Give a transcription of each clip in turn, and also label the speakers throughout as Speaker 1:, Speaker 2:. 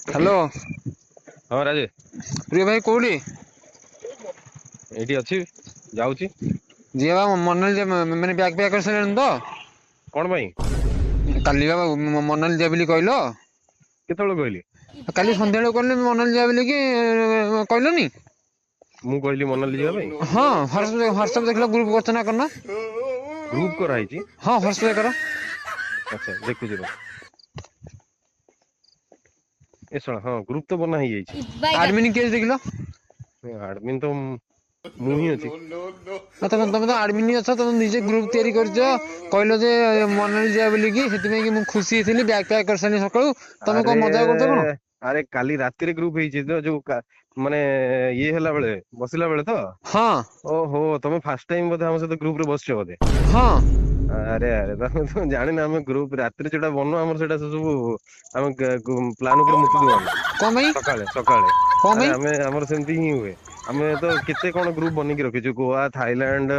Speaker 1: Hello
Speaker 2: हाँ राजे।
Speaker 1: प्रिय भाई कोड़ी
Speaker 2: एठी अछि जाउची।
Speaker 1: जी बाबा मनाली मैंने बैग पैक कर सारे तो
Speaker 2: कोन भाई
Speaker 1: काली बाबा मनाली जा बोली कहलो
Speaker 2: केतବେଳେ कहली?
Speaker 1: काली संध्या बेले कहले मनाली जा बोली कि कहलोनी।
Speaker 2: ମୁଁ କହିଲି ମନାଲି ଯିବା ପାଇଁ।
Speaker 1: हाँ व्हाट्सएप देखलो ग्रुप करना करना।
Speaker 2: ଗ୍ରୁପ କରାହେଇଛି।
Speaker 1: हाँ व्हाट्सएप करो।
Speaker 2: ଆଚ୍ଛା ଦେଖୁଛି ର। ଏ ଶଳା ହଁ ଗ୍ରୁପ ତ ବନା ହେଇଯାଇଛି।
Speaker 1: आडमिन केस देखलो
Speaker 2: ଆଡମିନ ତ ମୁଁ ହିଁ ଅଛି।
Speaker 1: ତମେ ତ ଆडमिन ଅଛ ତମେ ନିଜେ ଗ୍रुप तैयारी करछ कहलो जे मनाली जा बोली कि सेति में कि मु खुशी हेथिली बैग पैक कर सारी सकाळू तमे को
Speaker 2: ଆରେ
Speaker 1: मजा करछ कोन।
Speaker 2: ଆରେ କାଲି ରାତିରେ ଗ୍ରୁପ ହେଇଛି ତ ଯୋଉ ମାନେ ଇଏ ହେଲା ବେଳେ ବସିଲା ବେଳେ ତ।
Speaker 1: हाँ
Speaker 2: ଓହୋ ତମେ ଫାଷ୍ଟ ଟାଇମ ବୋଧେ ଆମ ସହିତ ଗ୍ରୁପ ରେ ବସିଛ ବୋଧେ।
Speaker 1: हाँ
Speaker 2: ଆରେ ଆରେ ତମେ ଜାଣିନ ଆମେ ଗ୍ରୁପ ରାତିରେ ଯୋଉଟା ବନୁ ଆମର ସେଇଟା ସବୁ ଆମେ ପ୍ଲାନ ଉପରେ ମୁତି ଦଉ ଆମେ
Speaker 1: कौन भाई
Speaker 2: ସକାଳେ ସକାଳେ।
Speaker 1: कौन
Speaker 2: ଆରେ
Speaker 1: भाई
Speaker 2: ଆମେ ଆମର ସେମିତି ହିଁ ହୁଏ। ଆମେ ତ କେତେ କଣ ଗ୍ରୁପ ବନେଇକି ରଖିଛୁ ଗୋଆ ଥାଇଲାଣ୍ଡ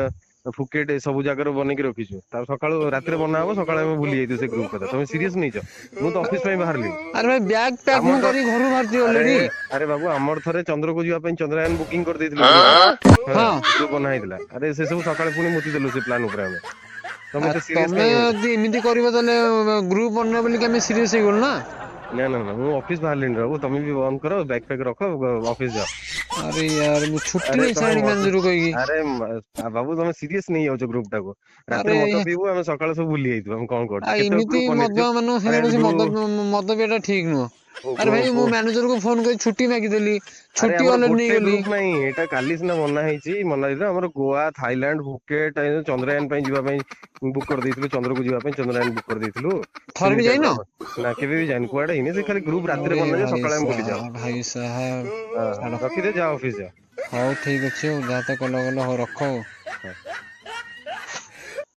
Speaker 2: ଫୁକେଟ ଏ ସବୁ ଜାଗାରୁ ବନେଇକି ରଖିଛୁ। ତାପରେ ସକାଳୁ ରାତିରେ ବନା ହବ ସକାଳେ ଆମେ ଭୁଲି ଯାଇଥିବୁ ସେ ଗ୍ରୁପ କଥା ତମେ ସିରିୟସ ନେଇଛ। ମୁଁ ତ ଅଫିସ ପାଇଁ ବାହାରିଲିଣି।
Speaker 1: अरे भाई बैग पैक
Speaker 2: ଆମର
Speaker 1: मु
Speaker 2: ତ
Speaker 1: करी घर बाहर
Speaker 2: ଆରେ
Speaker 1: ऑलरेडी।
Speaker 2: ଆରେ ବାବୁ ଆମର ଥରେ ଚନ୍ଦ୍ରକୁ ଯିବା ପାଇଁ ଚନ୍ଦ୍ରାयନ ବୁକିଂ କରିଦେଇଥିଲୁ ଗ୍ରୁପ ରେ। ହଁ
Speaker 1: हाँ
Speaker 2: ଗ୍ରୁପ ବନା ହେଇଥିଲା। ଆରେ ସେ ସବୁ ସକାଳେ ପୁଣି ମୁତି ଦେଲୁ ସେ ପ୍ଲାନ ଉପରେ ଆମେ। ତମେ
Speaker 1: आ
Speaker 2: ଏତେ ସିରିୟସ
Speaker 1: तमे
Speaker 2: କାଇଁ ହଉଛ?
Speaker 1: यदि एमिति करिवो ताले ग्रुप बनना बोली कि हम सीरियस हो गल ना।
Speaker 2: ନା ନା ନା ମୁଁ ଅଫିस ବାହାରିଲିଣି ବାବୁ ତମେ ବି ବନ୍ଦ କର ବ୍ୟାଗ ଫ୍ୟାଗ रख ଅଫିସ ଯାଅ।
Speaker 1: अरे यार मु छुट्टी
Speaker 2: ଆରେ
Speaker 1: नहीं
Speaker 2: ତମେ
Speaker 1: सारी
Speaker 2: ମଦ
Speaker 1: मैनेजर को कही।
Speaker 2: ଆରେ ବାବୁ ତମେ ସିରିୟସ ନେଇଯାଉଛ ଗ୍ରୁପ ଟାକୁ।
Speaker 1: अरे
Speaker 2: ରାତିରେ ମଦ ପିଇବୁ ଆମେ ସକାଳେ ସବୁ ଭୁଲି ଯାଇଥିବୁ ଆମେ କଣ
Speaker 1: आ
Speaker 2: କରୁଛୁ କେତେ
Speaker 1: एमिति
Speaker 2: ଗ୍ରୁପ
Speaker 1: मद
Speaker 2: ବନେଇଛୁ।
Speaker 1: मान
Speaker 2: ଫ୍ରେଣ୍ଡ
Speaker 1: से
Speaker 2: ଗ୍ରୁପ
Speaker 1: मद पियाटा ठीक नुह। अरे भाई मु मैनेजर को फोन कर छुट्टी मागिदेली
Speaker 2: ଆରେ
Speaker 1: छुट्टी
Speaker 2: ଆମର
Speaker 1: ऑलरेडी नहीं
Speaker 2: ଗୋଟେ
Speaker 1: गली।
Speaker 2: ଗ୍ରୁପ ନାହିଁ ଏଇଟା କାଲି ସିନା ବନା ହେଇଛି ମନାଲିରେ ଆମର ଗୋଆ ଥାଇଲାଣ୍ଡ ଭୁକେଟ ଚନ୍ଦ୍ରାୟନ ପାଇଁ ଯିବା ପାଇଁ ବୁକ୍ କରିଦେଇଥିଲୁ ଚନ୍ଦ୍ରକୁ ଯିବା ପାଇଁ ଚନ୍ଦ୍ରାୟନ बुक କରିଦେଇଥିଲୁ।
Speaker 1: थर भी
Speaker 2: ତିନି
Speaker 1: जाइन।
Speaker 2: ଚାରି ଜଣ ନା କେବେ ବି ଯାଇନି କୁଆଡେ ହେଇନି ସେ ଖାଲି ଗ୍ରୁପ
Speaker 1: अरे
Speaker 2: ରାତିରେ ବନାଯାଏ
Speaker 1: भाई
Speaker 2: ସକାଳେ ଆମେ ଭୁଲିଯାଉ।
Speaker 1: साहब भाई साहब
Speaker 2: ହଁ
Speaker 1: छाड़।
Speaker 2: ରଖିଦେ ଯାଅ ଅଫିସ ଯାଅ।
Speaker 1: ହଉ ଠିକ ଅଛି ଆଉ ଯାହା ତ କଲ ହଉ ରଖ ଆଉ।
Speaker 2: ହଁ।